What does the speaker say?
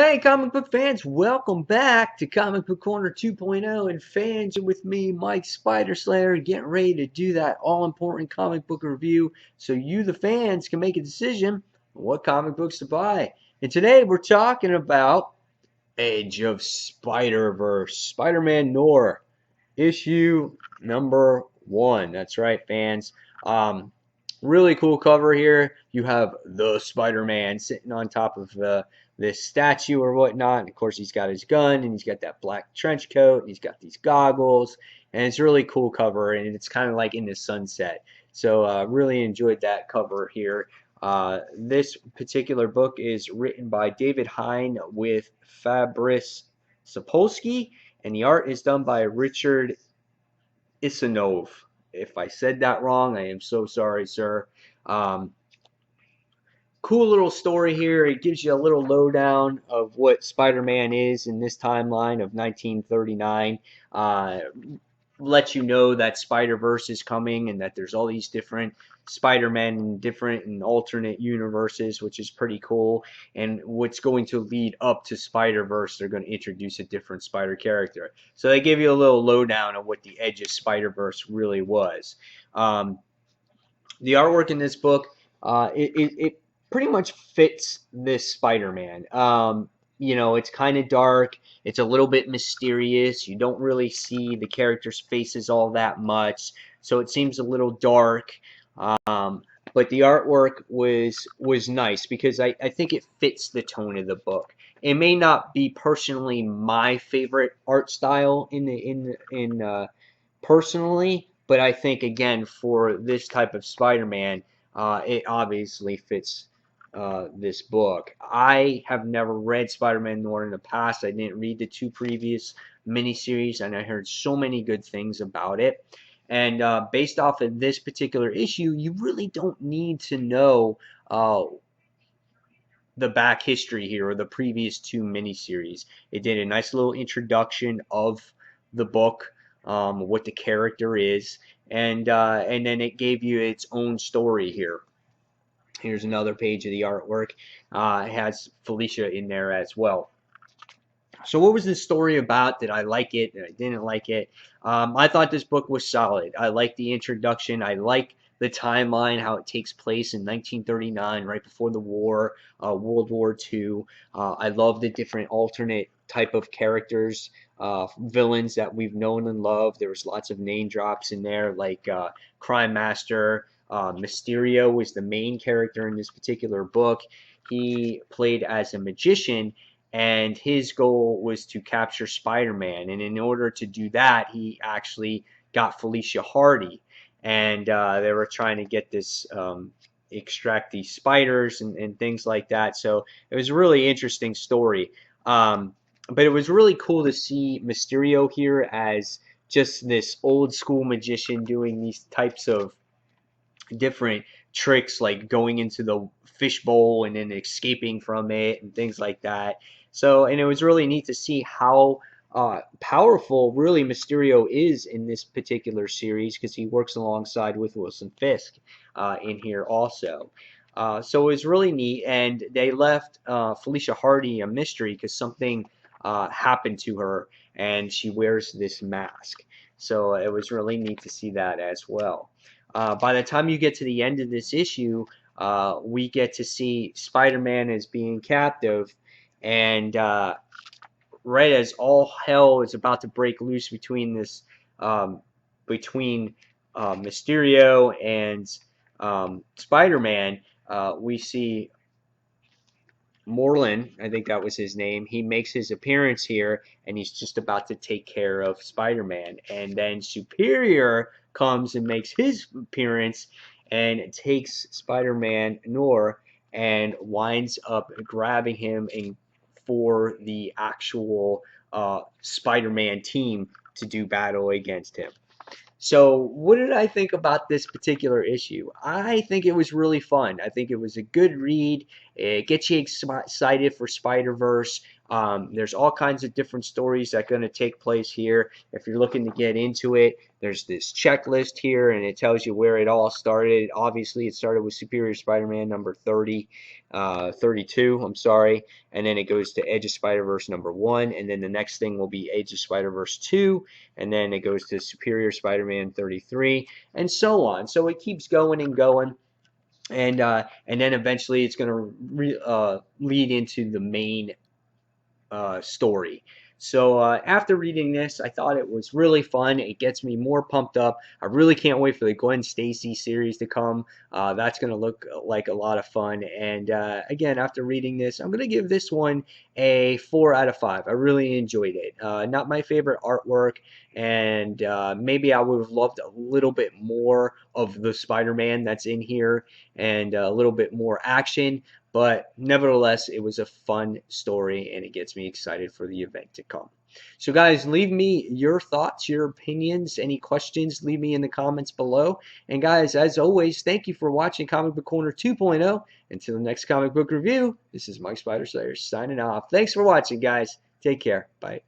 Hey, comic book fans, welcome back to Comic Book Corner 2.0. And fans, you're with me, Mike Spider Slayer, getting ready to do that all important comic book review so you, the fans, can make a decision on what comic books to buy. And today we're talking about Age of Spider-Verse, Spider-Man Noir, issue number 1. That's right, fans. Really cool cover here. You have the Spider-Man sitting on top of this statue or whatnot. And of course, he's got his gun and he's got that black trench coat and he's got these goggles. And it's a really cool cover and it's kind of like in the sunset. So really enjoyed that cover here. This particular book is written by David Hine with Fabrice Sapolsky, and the art is done by Richard Isanov. If I said that wrong, I am so sorry, sir. Um, cool little story here. It gives you a little lowdown of what Spider-Man is in this timeline of 1939. Let you know that Spider-Verse is coming and that there's all these different Spider-Men in different and alternate universes, which is pretty cool. And what's going to lead up to Spider-Verse, they're going to introduce a different Spider character. So they give you a little lowdown of what the Edge of Spider-Verse really was. The artwork in this book, it pretty much fits this Spider-Man. It's kind of dark. It's a little bit mysterious. You don't really see the characters' faces all that much, so it seems a little dark. But the artwork was nice because I think it fits the tone of the book. It may not be personally my favorite art style personally, but I think again for this type of Spider-Man, it obviously fits this book. I have never read Spider-Man Noir in the past. I didn't read the 2 previous miniseries, and I heard so many good things about it. And based off of this particular issue, you really don't need to know the back history here or the previous 2 miniseries. It did a nice little introduction of the book, what the character is, and then it gave you its own story here. Here's another page of the artwork. It has Felicia in there as well. So what was this story about? Did I like it? Did I didn't like it? I thought this book was solid. I like the introduction. I like the timeline, how it takes place in 1939, right before the war, World War II. I love the different alternate type of characters, villains that we've known and loved. There was lots of name drops in there, like Crime Master. Mysterio was the main character in this particular book. He played as a magician, and his goal was to capture Spider-Man. And in order to do that, he actually got Felicia Hardy, and they were trying to get this extract these spiders and things like that. So it was a really interesting story. But it was really cool to see Mysterio here as just this old school magician doing these types of different tricks, like going into the fishbowl and then escaping from it and things like that. So, and it was really neat to see how powerful really Mysterio is in this particular series, because he works alongside with Wilson Fisk in here also. So it was really neat, and they left Felicia Hardy a mystery because something happened to her, and she wears this mask. So it was really neat to see that as well. By the time you get to the end of this issue, we get to see Spider-Man as being captive, and right as all hell is about to break loose between this Mysterio and Spider-Man, we see Moreland, I think that was his name. He makes his appearance here, and he's just about to take care of Spider-Man. And then Superior comes and makes his appearance and takes Spider-Man Noir and winds up grabbing him for the actual Spider-Man team to do battle against him. So what did I think about this particular issue? I think it was really fun. I think it was a good read. It gets you excited for Spider-Verse. There's all kinds of different stories that are going to take place here. If you're looking to get into it, there's this checklist here, and it tells you where it all started. Obviously, it started with Superior Spider-Man number 32, I'm sorry, and then it goes to Edge of Spider-Verse number 1, and then the next thing will be Age of Spider-Verse 2, and then it goes to Superior Spider-Man 33, and so on. So it keeps going and going. And then eventually it's going to lead into the main story. So after reading this, I thought it was really fun. It gets me more pumped up. I really can't wait for the Gwen Stacy series to come. That's going to look like a lot of fun. And again, after reading this, I'm going to give this one a 4 out of 5. I really enjoyed it. Not my favorite artwork, and maybe I would have loved a little bit more of the Spider-Man that's in here and a little bit more action. But nevertheless, it was a fun story, and it gets me excited for the event to come. So guys, leave me your thoughts, your opinions, any questions, leave me in the comments below. And guys, as always, thank you for watching Comic Book Corner 2.0. Until the next comic book review, this is Mike Spider Slayer signing off. Thanks for watching, guys. Take care. Bye.